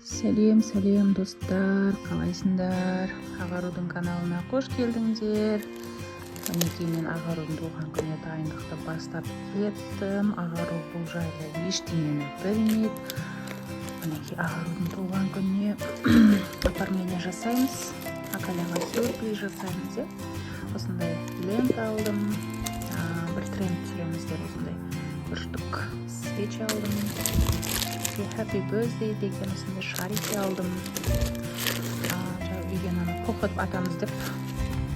Сәлем достар, қалайсыңдар? Ағарудың каналына қош келдіңдер. Мінекей мен Ағарудың туған күніне дайындықты бастап кеттім. Ағару бұл жайлы ештеңені білмейді. Мінекей Ағарудың туған күніне оформление жасаймыз. Акаляға сюрприз жасаймыз, иә? Осындай лента алдым. Бір тренд түсіреміздер, осындай бір штук свечи алдым. Happy birthday деген осындай шарики алдым. Үйге поход атамыз деп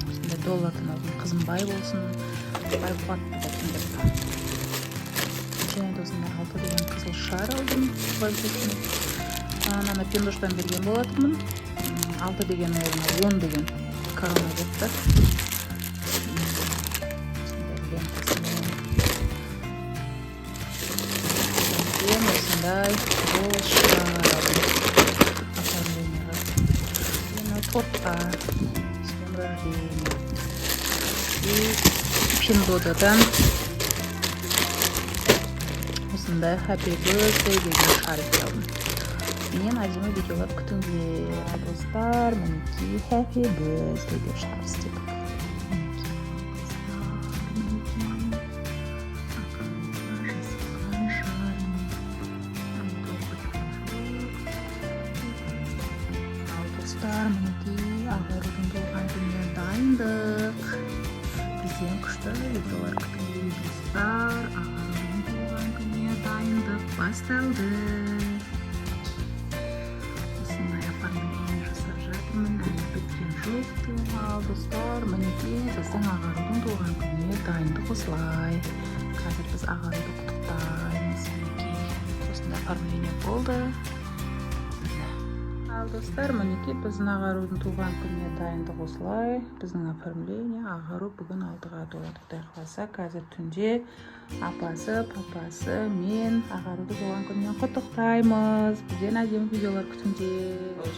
осындай доллардан алдым. Қызым бай болсын, бай қуатты болсын деп. Және де осындай 6 деген қызыл шар алдым. Ананы пендоштан берген болатынмын. 6 деген орнына 10 деген корона кетті. Осындай бол шығарады оформлениеға. Тортқа с днем рождения. И Пиндодадан осындай happy birthday деген шарик алдым. Менен әдемі видеолар күтіңдер достар. Мінекей happy birthday деп шар істедік. Мінекей Ағарудың туған күніне дайындық. Бізден күшті видеолар күтіңдер достар. Ағарудың туған күніне дайындық басталды. Осындай оформление жасап жатырмын. Әлі біткен жоқ. Ал достар, мінекей біздің Ағарудың туған күніне дайындық осылай. Қазір біз Ағаруды құттықтаймыз. Мінекей осындай оформление болды. Ал достар, мінекей біздің Ағарудың туған күніне дайындық осылай. Біздің оформление. Ағару бүгін 6-ға толады. Құдай қаласа, қазір түнде апасы, папасы, мен Ағаруды туған күніне құттықтаймыз. Бізден әдемі видеолар күтіңдер.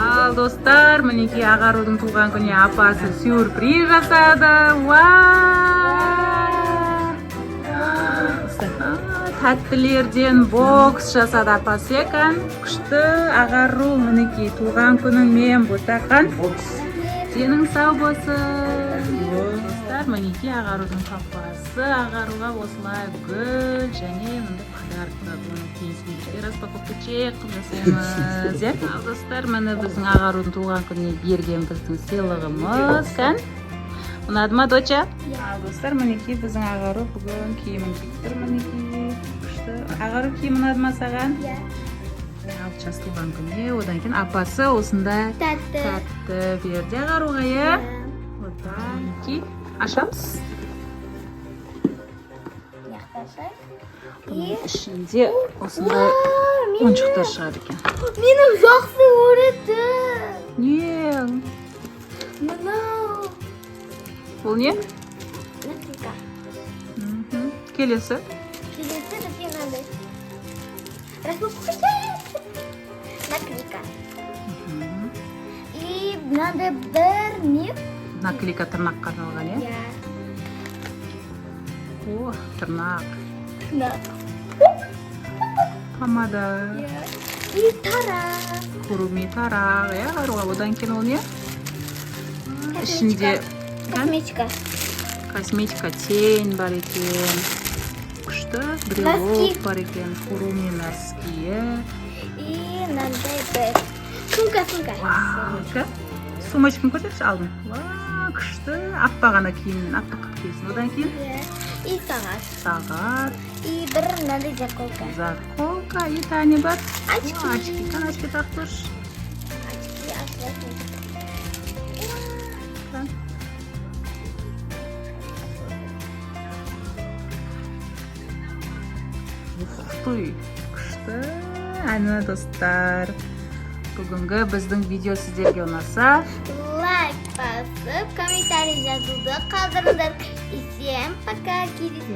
Ал достар, мінекей Ағарудың туған күніне апасы сюрприз жасады. Тәттілерден бокс жасады апасы екен. Күшті Ағару, мінекей туған күніңмен бұтақан. Сенің сау болсын. Достар, мінекей Ағарудың папасы Ағаруға осылай гүл және мындай подаркалар. Кейін распаковка чек жасаймыз. Ал достар, міне біздің Ағарудың туған күніне берген біздің сыйлығымыз. Ұнады ма, доча? Ал достар, мінекей біздің Ағару бүгін киімін киіп тұр. Мінекей күшті. Ағару киім ұнады ма саған? 6 жас туған күніне. Одан кейін апасы осындай тәтті берді Ағаруға, иә? Мінекей ашамыз. Ішінде осындай ойыншықтар шығады екен. Менің жақсы көреді. Не? Мынау. Бұл не? Наклейка. Келесі. Келесі бізге мынандай. Распаковка. Наклейка. И мынандай бір не? Наклейка тырнаққа арналған, иә? О, тырнақ. Помада. И тарақ. Куруми тарақ, иә, Ағаруға. Одан кейін ол не? Ішінде Косметика. Косметика тень бар екен. күшті. Носки. Брелок бар екен. Хуруми носки. И мынандай бір сумка. Вау, сумочканы көрсетші алдын. Вау, күшті. Аппақ ана киіммен, аппақ қып киесің. Одан кейін И сағат. сағат, И бір мынандай заколка. заколка, и тағы не бар? Очки. О, очки, очки тағып тұршы. Очки ашылатын. Ух, күшті. Әні достар. Бүгінгі біздің видео сіздерге ұнаса, Лайк басып, комментарий жазуды қалдырыңдар. И всем пока, келесі